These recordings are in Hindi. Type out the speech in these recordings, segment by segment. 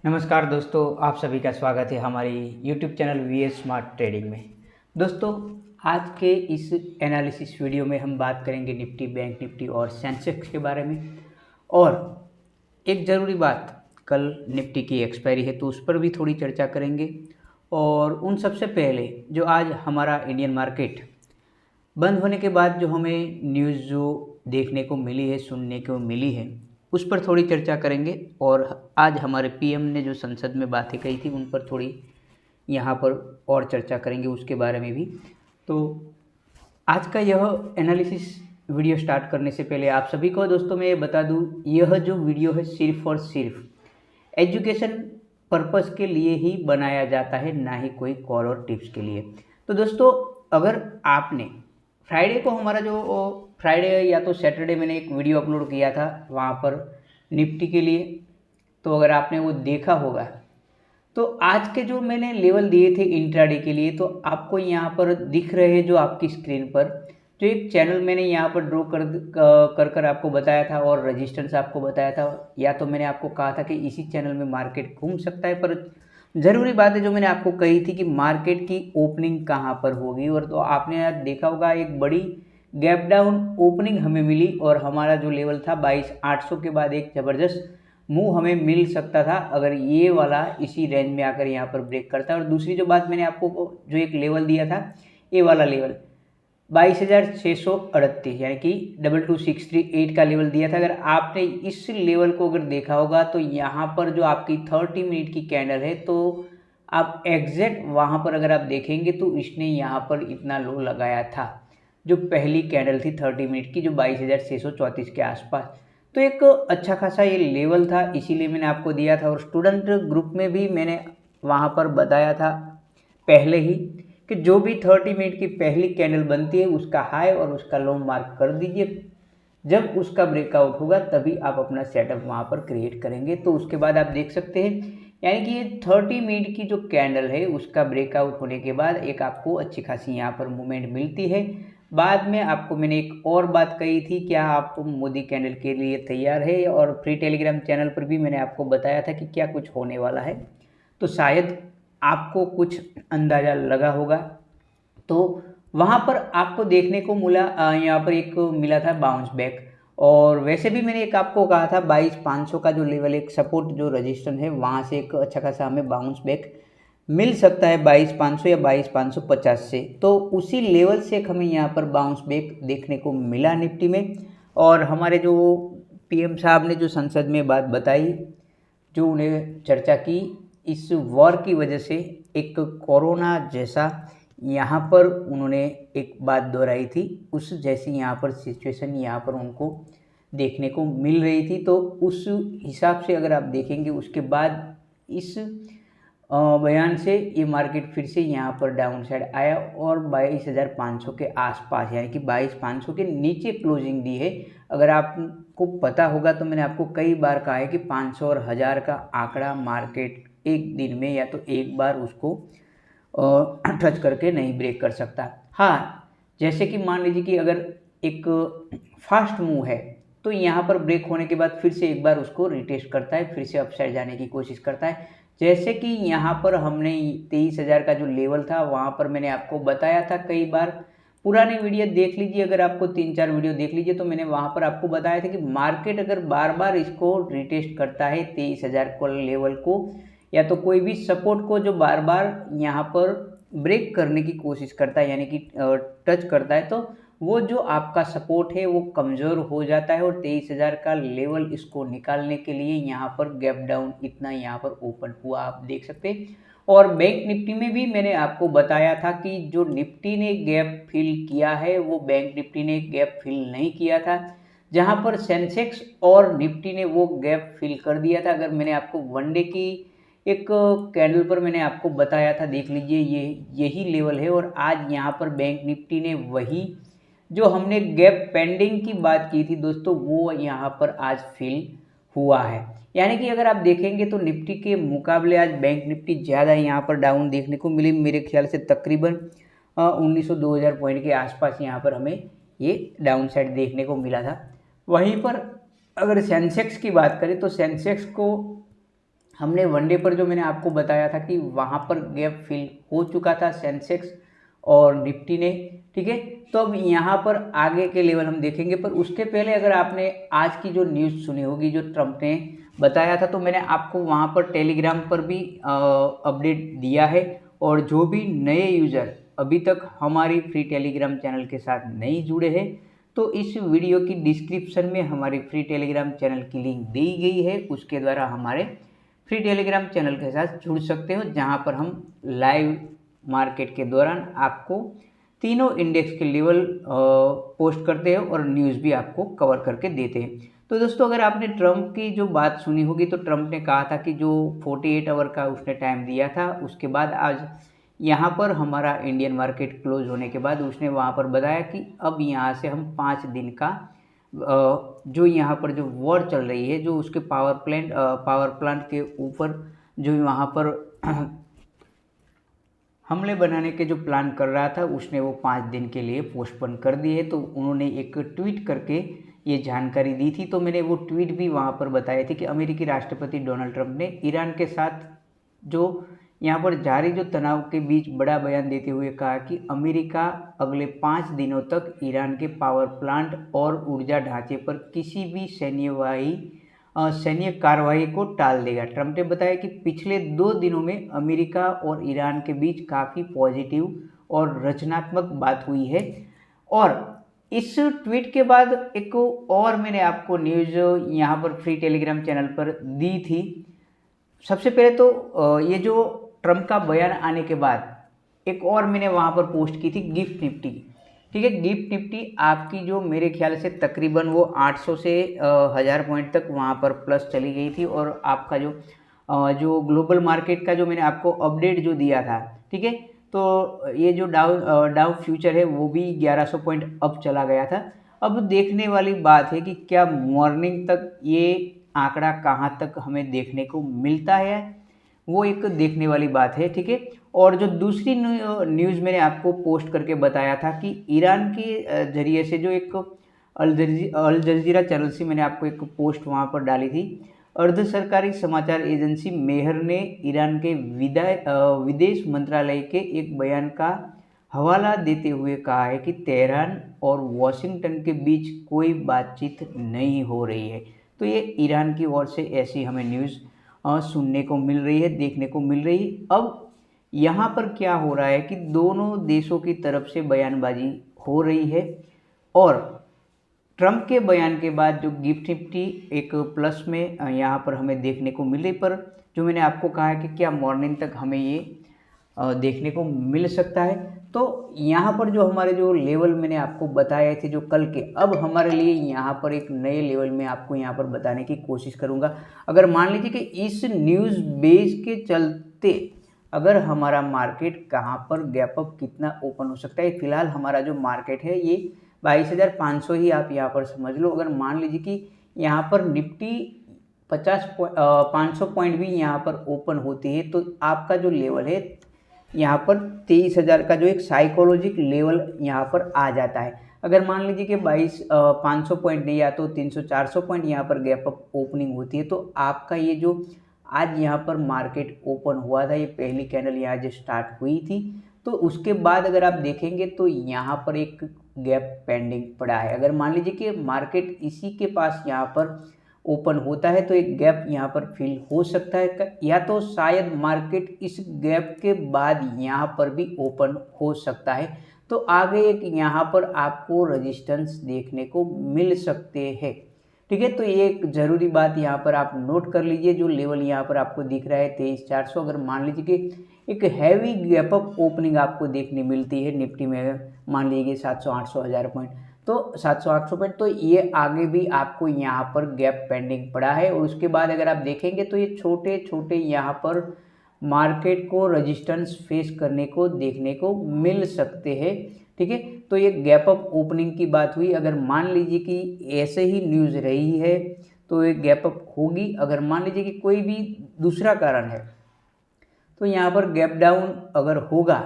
नमस्कार दोस्तों, आप सभी का स्वागत है हमारी YouTube channel VS smart trading में। दोस्तों, आज के इस एनालिसिस वीडियो में हम बात करेंगे निफ्टी, बैंक निफ्टी और सेंसेक्स के बारे में। और एक ज़रूरी बात, कल निफ्टी की एक्सपायरी है तो उस पर भी थोड़ी चर्चा करेंगे। और उन सबसे पहले जो आज हमारा इंडियन मार्केट बंद होने के बाद जो हमें न्यूज़ जो देखने को मिली है, सुनने को मिली है, उस पर थोड़ी चर्चा करेंगे। और आज हमारे पीएम ने जो संसद में बातें कही थी उन पर थोड़ी यहाँ पर और चर्चा करेंगे, उसके बारे में भी। तो आज का यह एनालिसिस वीडियो स्टार्ट करने से पहले आप सभी को दोस्तों मैं ये बता दूँ, यह जो वीडियो है सिर्फ और सिर्फ एजुकेशन पर्पस के लिए ही बनाया जाता है, ना ही कोई कॉल और टिप्स के लिए। तो दोस्तों, अगर आपने फ्राइडे को हमारा जो फ्राइडे या तो सैटरडे मैंने एक वीडियो अपलोड किया था वहाँ पर निफ्टी के लिए, तो अगर आपने वो देखा होगा तो आज के जो मैंने लेवल दिए थे इंट्राडे के लिए, तो आपको यहाँ पर दिख रहे हैं जो आपकी स्क्रीन पर जो एक चैनल मैंने यहाँ पर ड्रॉ कर आपको बताया था और रजिस्टेंस आपको बताया था। या तो मैंने आपको कहा था कि इसी चैनल में मार्केट घूम सकता है, पर ज़रूरी बात है जो मैंने आपको कही थी कि मार्केट की ओपनिंग कहाँ पर होगी। और तो आपने आज देखा होगा एक बड़ी गैप डाउन ओपनिंग हमें मिली और हमारा जो लेवल था 22,800 के बाद एक ज़बरदस्त मूव हमें मिल सकता था अगर ये वाला इसी रेंज में आकर यहाँ पर ब्रेक करता है। और दूसरी जो बात मैंने आपको जो एक लेवल दिया था, ये वाला लेवल 22,638 यानी कि 22638 का लेवल दिया था। अगर आपने इस लेवल को अगर देखा होगा तो यहाँ पर जो आपकी 30 मिनट की कैंडल है, तो आप एग्जैक्ट वहाँ पर अगर आप देखेंगे तो इसने यहाँ पर इतना लो लगाया था, जो पहली कैंडल थी 30 मिनट की, जो 22,634 के आसपास। तो एक अच्छा खासा ये लेवल था, इसीलिए मैंने आपको दिया था। और स्टूडेंट ग्रुप में भी मैंने वहाँ पर बताया था पहले ही कि जो भी 30 मिनट की पहली कैंडल बनती है उसका हाई और उसका लो मार्क कर दीजिए। जब उसका ब्रेकआउट होगा तभी आप अपना सेटअप वहाँ पर क्रिएट करेंगे। तो उसके बाद आप देख सकते हैं, यानी कि ये 30 मिनट की जो कैंडल है उसका ब्रेकआउट होने के बाद एक आपको अच्छी खासी यहाँ पर मूवमेंट मिलती है। बाद में आपको मैंने एक और बात कही थी, क्या आप मोदी कैंडल के लिए तैयार है, और फ्री टेलीग्राम चैनल पर भी मैंने आपको बताया था कि क्या कुछ होने वाला है। तो शायद आपको कुछ अंदाज़ा लगा होगा। तो वहाँ पर आपको देखने को मिला, यहाँ पर एक मिला था बाउंस बैक। और वैसे भी मैंने एक आपको कहा था 22,500 का जो लेवल, एक सपोर्ट जो रजिस्टेंस है, वहाँ से एक अच्छा खासा हमें बाउंस बैक मिल सकता है 22,500 या 22,550 से। तो उसी लेवल से एक हमें यहाँ पर बाउंस बैक देखने को मिला निफ्टी में। और हमारे जो पीएम साहब ने जो संसद में बात बताई, जो उन्हें चर्चा की, इस वॉर की वजह से एक कोरोना जैसा यहाँ पर उन्होंने एक बात दोहराई थी, उस जैसी यहाँ पर सिचुएशन यहाँ पर उनको देखने को मिल रही थी। तो उस हिसाब से अगर आप देखेंगे उसके बाद इस बयान से ये मार्केट फिर से यहाँ पर डाउन साइड आया और 22,500 के आसपास, यानी कि 22,500 के नीचे क्लोजिंग दी है। अगर आपको पता होगा तो मैंने आपको कई बार कहा है कि 500 और 1000 का आंकड़ा मार्केट एक दिन में या तो एक बार उसको टच करके नहीं ब्रेक कर सकता। हाँ, जैसे कि मान लीजिए कि अगर एक फास्ट मूव है तो यहाँ पर ब्रेक होने के बाद फिर से एक बार उसको रिटेस्ट करता है, फिर से अपसाइड जाने की कोशिश करता है। जैसे कि यहाँ पर हमने 23,000 का जो लेवल था वहाँ पर मैंने आपको बताया था कई बार, पुराने वीडियो देख लीजिए, अगर आपको 3-4 वीडियो देख लीजिए तो मैंने वहाँ पर आपको बताया था कि मार्केट अगर बार बार इसको रिटेस्ट करता है 23,000 को लेवल को, या तो कोई भी सपोर्ट को जो बार बार यहाँ पर ब्रेक करने की कोशिश करता है, यानी कि टच करता है, तो वो जो आपका सपोर्ट है वो कमज़ोर हो जाता है। और 23,000 का लेवल इसको निकालने के लिए यहाँ पर गैप डाउन इतना यहाँ पर ओपन हुआ, आप देख सकते हैं। और बैंक निफ्टी में भी मैंने आपको बताया था कि जो निफ्टी ने गैप फिल किया है वो बैंक निफ्टी ने गैप फिल नहीं किया था, जहाँ पर सेंसेक्स और निफ्टी ने वो गैप फिल कर दिया था। अगर मैंने आपको वनडे की एक कैंडल पर मैंने आपको बताया था, देख लीजिए ये यही लेवल है। और आज यहाँ पर बैंक निफ्टी ने वही जो हमने गैप पेंडिंग की बात की थी दोस्तों, वो यहाँ पर आज फिल हुआ है। यानी कि अगर आप देखेंगे तो निफ्टी के मुकाबले आज बैंक निफ्टी ज़्यादा यहाँ पर डाउन देखने को मिली, मेरे ख्याल से तकरीबन 1900-2000 पॉइंट के आसपास यहाँ पर हमें ये डाउन साइड देखने को मिला था। वहीं पर अगर सेंसेक्स की बात करें तो सेंसेक्स को हमने वनडे पर जो मैंने आपको बताया था कि वहाँ पर गैप फिल हो चुका था सेंसेक्स और निफ्टी ने, ठीक है। तो अब यहाँ पर आगे के लेवल हम देखेंगे, पर उसके पहले अगर आपने आज की जो न्यूज़ सुनी होगी जो ट्रम्प ने बताया था, तो मैंने आपको वहाँ पर टेलीग्राम पर भी अपडेट दिया है। और जो भी नए यूज़र अभी तक हमारी फ्री टेलीग्राम चैनल के साथ नहीं जुड़े हैं, तो इस वीडियो की डिस्क्रिप्शन में हमारी फ्री टेलीग्राम चैनल की लिंक दी गई है, उसके द्वारा हमारे फ्री टेलीग्राम चैनल के साथ जुड़ सकते हो, जहां पर हम लाइव मार्केट के दौरान आपको तीनों इंडेक्स के लेवल पोस्ट करते हैं और न्यूज़ भी आपको कवर करके देते हैं। तो दोस्तों, अगर आपने ट्रम्प की जो बात सुनी होगी, तो ट्रम्प ने कहा था कि जो 48 आवर का उसने टाइम दिया था, उसके बाद आज यहाँ पर हमारा इंडियन मार्केट क्लोज होने के बाद उसने वहाँ पर बताया कि अब यहाँ से हम 5 दिन का जो यहाँ पर जो वॉर चल रही है, जो उसके पावर प्लांट के ऊपर जो वहाँ पर हमले बनाने के जो प्लान कर रहा था, उसने वो 5 दिन के लिए पोस्टपोन कर दी है। तो उन्होंने एक ट्वीट करके ये जानकारी दी थी। तो मैंने वो ट्वीट भी वहाँ पर बताए थे कि अमेरिकी राष्ट्रपति डोनाल्ड ट्रंप ने ईरान के साथ जो यहाँ पर जारी जो तनाव के बीच बड़ा बयान देते हुए कहा कि अमेरिका अगले 5 दिनों तक ईरान के पावर प्लांट और ऊर्जा ढांचे पर किसी भी सैन्य कार्रवाई को टाल देगा। ट्रंप ने बताया कि पिछले 2 दिनों में अमेरिका और ईरान के बीच काफ़ी पॉजिटिव और रचनात्मक बात हुई है। और इस ट्वीट के बाद एक और मैंने आपको न्यूज़ यहाँ पर फ्री टेलीग्राम चैनल पर दी थी। सबसे पहले तो ये जो ट्रंप का बयान आने के बाद एक और मैंने वहाँ पर पोस्ट की थी गिफ्ट निफ्टी की, ठीक है। गिफ्ट निफ्टी आपकी जो मेरे ख्याल से तकरीबन वो 800 से 1000 पॉइंट तक वहाँ पर प्लस चली गई थी। और आपका जो ग्लोबल मार्केट का जो मैंने आपको अपडेट जो दिया था, ठीक है, तो ये जो डाउ फ्यूचर है वो भी 1100 पॉइंट अप चला गया था। अब देखने वाली बात है कि क्या मॉर्निंग तक ये आंकड़ा कहाँ तक हमें देखने को मिलता है, वो एक देखने वाली बात है, ठीक है। और जो दूसरी न्यूज़ मैंने आपको पोस्ट करके बताया था कि ईरान के जरिए से जो एक अल जजीरा चैनल से मैंने आपको एक पोस्ट वहाँ पर डाली थी। अर्ध सरकारी समाचार एजेंसी मेहर ने ईरान के विदेश मंत्रालय के एक बयान का हवाला देते हुए कहा है कि तेहरान और वॉशिंगटन के बीच कोई बातचीत नहीं हो रही है। तो ये ईरान की ओर से ऐसी हमें न्यूज़ सुनने को मिल रही है, देखने को मिल रही है। अब यहाँ पर क्या हो रहा है कि दोनों देशों की तरफ से बयानबाजी हो रही है। और ट्रंप के बयान के बाद जो गिफ्ट निफ्टी एक प्लस में यहाँ पर हमें देखने को मिल रही, पर जो मैंने आपको कहा है कि क्या मॉर्निंग तक हमें ये देखने को मिल सकता है। तो यहाँ पर जो हमारे जो लेवल मैंने आपको बताए थे जो कल के, अब हमारे लिए यहाँ पर एक नए लेवल में आपको यहाँ पर बताने की कोशिश करूँगा। अगर मान लीजिए कि इस न्यूज़ बेस के चलते अगर हमारा मार्केट कहाँ पर गैप अप कितना ओपन हो सकता है, फिलहाल हमारा जो मार्केट है ये 22,500 ही आप यहाँ पर समझ लो। अगर मान लीजिए कि यहाँ पर निफ्टी 500 पॉइंट भी यहाँ पर ओपन होती है, तो आपका जो लेवल है यहाँ पर 23,000 का जो एक साइकोलॉजिक लेवल यहाँ पर आ जाता है। अगर मान लीजिए कि 500 पॉइंट नहीं, या तो 300-400 पॉइंट यहाँ पर गैप अप ओपनिंग होती है, तो आपका ये जो आज यहाँ पर मार्केट ओपन हुआ था, ये पहली कैंडल यहाँ जो स्टार्ट हुई थी, तो उसके बाद अगर आप देखेंगे तो यहाँ पर एक गैप पेंडिंग पड़ा है। अगर मान लीजिए कि मार्केट इसी के पास यहाँ पर ओपन होता है, तो एक गैप यहाँ पर फिल हो सकता है, या तो शायद मार्केट इस गैप के बाद यहाँ पर भी ओपन हो सकता है। तो आगे एक यहाँ पर आपको रेजिस्टेंस देखने को मिल सकते हैं, ठीक है। तो ये एक ज़रूरी बात यहाँ पर आप नोट कर लीजिए। जो लेवल यहाँ पर आपको दिख रहा है 23,400, अगर मान लीजिए कि एक हैवी गैप अप ओपनिंग आपको देखने मिलती है निफ्टी में, मान लीजिए 700-800 हज़ार पॉइंट, तो 700-800 पॉइंट, तो ये आगे भी आपको यहाँ पर गैप पेंडिंग पड़ा है। और उसके बाद अगर आप देखेंगे तो ये छोटे छोटे यहाँ पर मार्केट को रेजिस्टेंस फेस करने को देखने को मिल सकते हैं, ठीक है। तो ये गैप अप ओपनिंग की बात हुई। अगर मान लीजिए कि ऐसे ही न्यूज़ रही है तो ये गैप अप होगी। अगर मान लीजिए कि कोई भी दूसरा कारण है तो यहाँ पर गैप डाउन अगर होगा,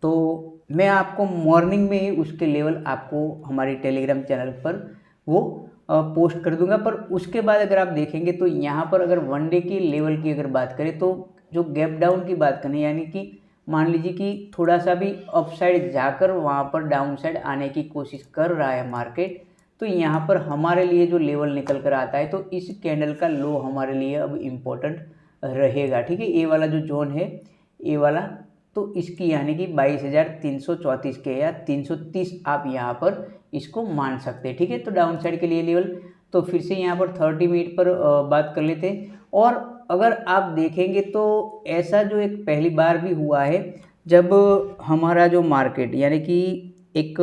तो मैं आपको मॉर्निंग में ही उसके लेवल आपको हमारे टेलीग्राम चैनल पर वो पोस्ट कर दूंगा। पर उसके बाद अगर आप देखेंगे तो यहाँ पर अगर वन डे की लेवल की अगर बात करें तो जो गैप डाउन की बात करें, यानी कि मान लीजिए कि थोड़ा सा भी अपसाइड जाकर वहाँ पर डाउन साइड आने की कोशिश कर रहा है मार्केट, तो यहाँ पर हमारे लिए जो लेवल निकल कर आता है तो इस कैंडल का लो हमारे लिए अब इम्पोर्टेंट रहेगा। ठीक है, ए वाला जो जोन है, ए वाला, तो इसकी यानी कि 22,334 के या 330 आप यहाँ पर इसको मान सकते हैं। ठीक है, तो डाउन साइड के लिए लेवल। तो फिर से यहाँ पर 30 मिनट पर बात कर लेते हैं। और अगर आप देखेंगे तो ऐसा जो एक पहली बार भी हुआ है जब हमारा जो मार्केट यानी कि एक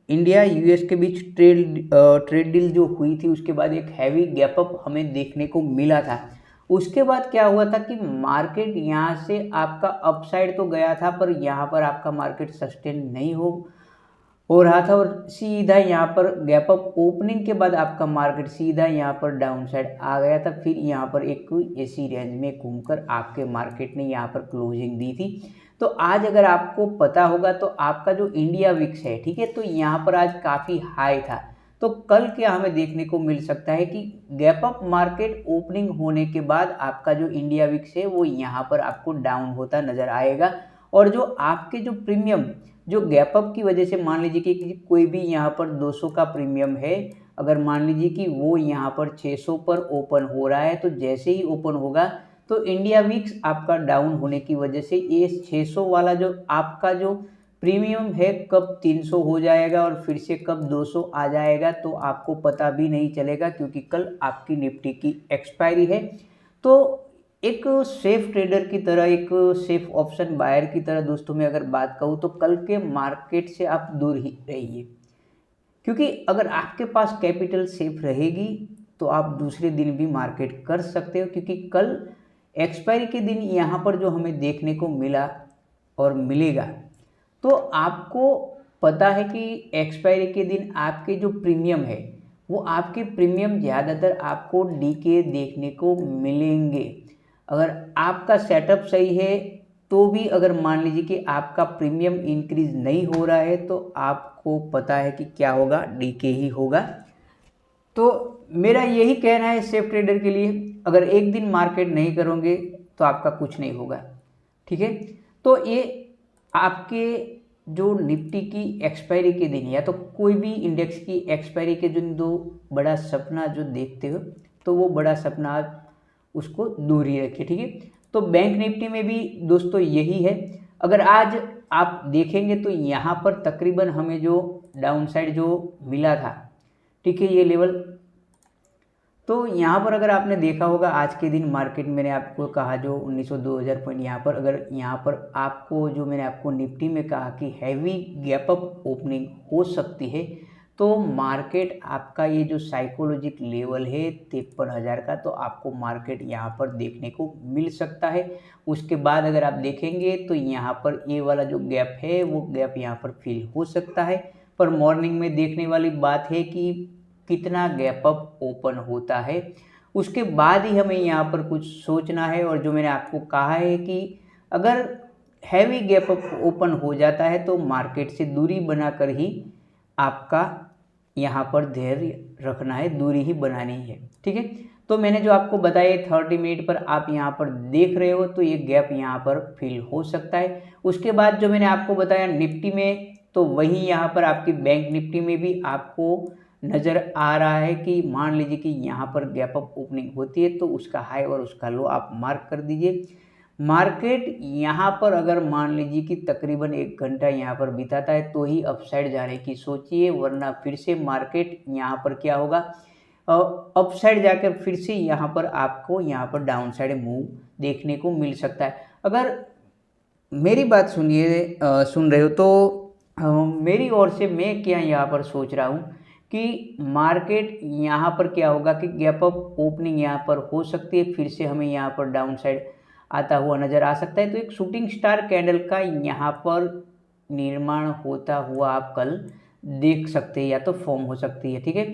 इंडिया यूएस के बीच ट्रेड डील जो हुई थी, उसके बाद एक हैवी गैप अप हमें देखने को मिला था। उसके बाद क्या हुआ था कि मार्केट यहाँ से आपका अपसाइड तो गया था, पर यहाँ पर आपका मार्केट सस्टेन नहीं हो रहा था और सीधा यहाँ पर गैप अप ओपनिंग के बाद आपका मार्केट सीधा यहाँ पर डाउन साइड आ गया था। फिर यहाँ पर एक ऐसी रेंज में घूमकर आपके मार्केट ने यहाँ पर क्लोजिंग दी थी। तो आज अगर आपको पता होगा तो आपका जो इंडिया विक्स है, ठीक है, तो यहाँ पर आज काफ़ी हाई था। तो कल क्या हमें देखने को मिल सकता है कि गैप अप मार्केट ओपनिंग होने के बाद आपका जो इंडिया विक्स है वो यहाँ पर आपको डाउन होता नजर आएगा। और जो आपके जो प्रीमियम जो गैप अप की वजह से मान लीजिए कि कोई भी यहाँ पर 200 का प्रीमियम है, अगर मान लीजिए कि वो यहाँ पर 600 पर ओपन हो रहा है, तो जैसे ही ओपन होगा तो इंडिया विक्स आपका डाउन होने की वजह से ये 600 वाला जो आपका जो प्रीमियम है कब 300 हो जाएगा और फिर से कब 200 आ जाएगा तो आपको पता भी नहीं चलेगा, क्योंकि कल आपकी निफ्टी की एक्सपायरी है। तो एक सेफ ट्रेडर की तरह, एक सेफ ऑप्शन बायर की तरह दोस्तों मैं अगर बात कहूँ तो कल के मार्केट से आप दूर ही रहिए, क्योंकि अगर आपके पास कैपिटल सेफ रहेगी तो आप दूसरे दिन भी मार्केट कर सकते हो। क्योंकि कल एक्सपायरी के दिन यहाँ पर जो हमें देखने को मिला और मिलेगा, तो आपको पता है कि एक्सपायरी के दिन आपके जो प्रीमियम है वो आपके प्रीमियम ज़्यादातर आपको डीके देखने को मिलेंगे। अगर आपका सेटअप सही है तो भी अगर मान लीजिए कि आपका प्रीमियम इंक्रीज नहीं हो रहा है तो आपको पता है कि क्या होगा, डीके ही होगा। तो मेरा यही कहना है सेफ ट्रेडर के लिए, अगर एक दिन मार्केट नहीं करोगे तो आपका कुछ नहीं होगा। ठीक है, तो ये आपके जो निफ्टी की एक्सपायरी के दिन या तो कोई भी इंडेक्स की एक्सपायरी के दिन दो बड़ा सपना जो देखते हो तो वो बड़ा सपना आप उसको दूर ही रखिए। ठीक है, तो बैंक निफ्टी में भी दोस्तों यही है। अगर आज आप देखेंगे तो यहाँ पर तकरीबन हमें जो डाउन साइड जो मिला था, ठीक है, ये लेवल, तो यहाँ पर अगर आपने देखा होगा आज के दिन मार्केट मैंने आपको कहा जो 1900-2000 पॉइंट यहाँ पर, अगर यहाँ पर आपको जो मैंने आपको निफ्टी में कहा कि हैवी गैप अप ओपनिंग हो सकती है, तो मार्केट आपका ये जो साइकोलॉजिक लेवल है 53,000 का, तो आपको मार्केट यहाँ पर देखने को मिल सकता है। उसके बाद अगर आप देखेंगे तो यहाँ पर ये वाला जो गैप है वो गैप यहाँ पर फिल हो सकता है। पर मॉर्निंग में देखने वाली बात है कि कितना गैप अप ओपन होता है, उसके बाद ही हमें यहाँ पर कुछ सोचना है। और जो मैंने आपको कहा है कि अगर हैवी गैप अप ओपन हो जाता है तो मार्केट से दूरी बनाकर ही आपका यहाँ पर धैर्य रखना है, दूरी ही बनानी है। ठीक है, तो मैंने जो आपको बताया 30 मिनट पर आप यहाँ पर देख रहे हो तो ये गैप यहाँ पर फिल हो सकता है। उसके बाद जो मैंने आपको बताया निफ्टी में, तो वही यहाँ पर आपकी बैंक निफ्टी में भी आपको नज़र आ रहा है कि मान लीजिए कि यहाँ पर गैप अप ओपनिंग होती है तो उसका हाई और उसका लो आप मार्क कर दीजिए। मार्केट यहाँ पर अगर मान लीजिए कि तकरीबन 1 घंटा यहाँ पर बिताता है तो ही अपसाइड जाने की सोचिए, वरना फिर से मार्केट यहाँ पर क्या होगा, अपसाइड जाकर फिर से यहाँ पर आपको यहाँ पर डाउन साइड मूव देखने को मिल सकता है। अगर मेरी बात सुन रहे हो तो मेरी ओर से मैं क्या यहाँ पर सोच रहा हूँ कि मार्केट यहाँ पर क्या होगा कि गैप अप ओपनिंग यहाँ पर हो सकती है, फिर से हमें यहाँ पर डाउन साइड आता हुआ नज़र आ सकता है। तो एक शूटिंग स्टार कैंडल का यहाँ पर निर्माण होता हुआ आप कल देख सकते हैं या तो फॉर्म हो सकती है। ठीक है,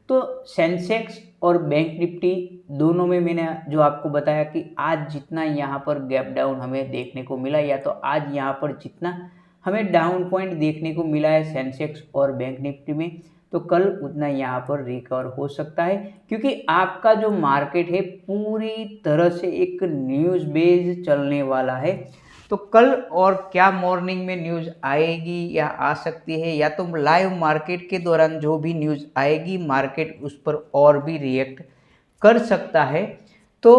तो सेंसेक्स और बैंक निफ्टी दोनों में मैंने जो आपको बताया कि आज जितना यहाँ पर गैप डाउन हमें देखने को मिला या तो आज यहाँ पर जितना हमें डाउन पॉइंट देखने को मिला है सेंसेक्स और बैंक निफ्टी में, तो कल उतना यहाँ पर रिकवर हो सकता है, क्योंकि आपका जो मार्केट है पूरी तरह से एक न्यूज़ बेस्ड चलने वाला है। तो कल और क्या मॉर्निंग में न्यूज़ आएगी या आ सकती है, या तो लाइव मार्केट के दौरान जो भी न्यूज़ आएगी मार्केट उस पर और भी रिएक्ट कर सकता है। तो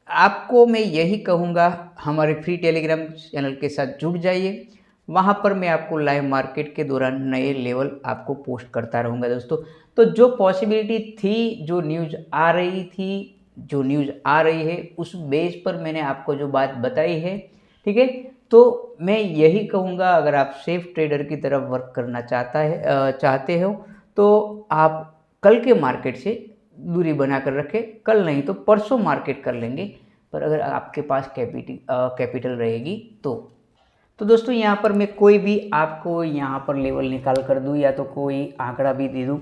आपको मैं यही कहूँगा, हमारे फ्री टेलीग्राम चैनल के साथ जुड़ जाइए, वहाँ पर मैं आपको लाइव मार्केट के दौरान नए लेवल आपको पोस्ट करता रहूँगा दोस्तों। तो जो पॉसिबिलिटी थी, जो न्यूज़ आ रही थी, जो न्यूज़ आ रही है, उस बेस पर मैंने आपको जो बात बताई है, ठीक है। तो मैं यही कहूँगा, अगर आप सेफ ट्रेडर की तरफ वर्क करना चाहते हो तो आप कल के मार्केट से दूरी बनाकर रखें। कल नहीं तो परसों मार्केट कर लेंगे, पर अगर आपके पास कैपिटल रहेगी तो दोस्तों यहाँ पर मैं कोई भी आपको यहाँ पर लेवल निकाल कर दूँ या तो कोई आंकड़ा भी दे दूँ,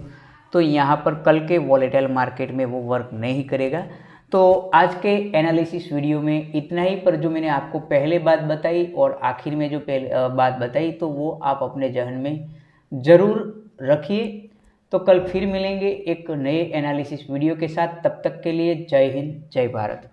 तो यहाँ पर कल के वॉलेटाइल मार्केट में वो वर्क नहीं करेगा। तो आज के एनालिसिस वीडियो में इतना ही, पर जो मैंने आपको पहले बात बताई और आखिर में जो बात बताई, तो वो आप अपने जहन में ज़रूर रखिए। तो कल फिर मिलेंगे एक नए एनालिसिस वीडियो के साथ, तब तक के लिए जय हिंद जय भारत।